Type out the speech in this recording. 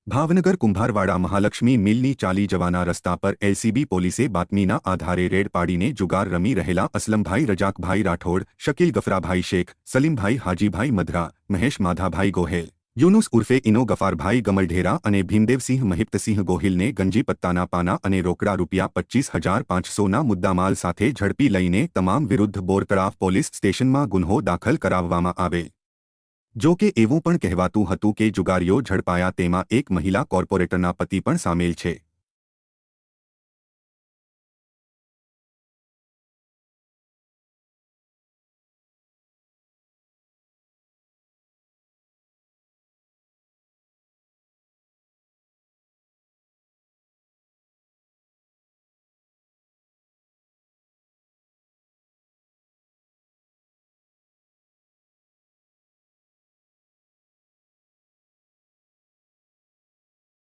ભાવનગર કુંભારવાડા મહાલક્ષ્મી મિલની ચાલી જવાના રસ્તા પર એલસીબી પોલીસે બાતમીના આધારે રેડ પાડીને જુગાર રમી રહેલા અસલમભાઈ રજાકભાઈ રાઠોડ, શકીલ ગફરાભાઈ શેખ, સલીમભાઈ હાજીભાઈ મધરા, મહેશ માધાભાઈ ગોહેલ, યુનુસ ઉર્ફે ઇનો ગફારભાઈ ગમલઢેરા અને ભીમદેવસિંહ મહિપતસિંહ ગોહિલને ગંજી પત્તાના પાના અને રોકડા ₹25,500ના મુદ્દામાલ સાથે ઝડપી લઈને તમામ વિરુદ્ધ બોરતળાવ પોલીસ સ્ટેશનમાં ગુન્હો દાખલ કરાવવામાં આવેલ। જો કે એવું પણ કહેવાતું હતું કે જુગારીઓ ઝડપાયા તેમાં એક મહિલા કોર્પોરેટરના પતિ પણ સામેલ છે।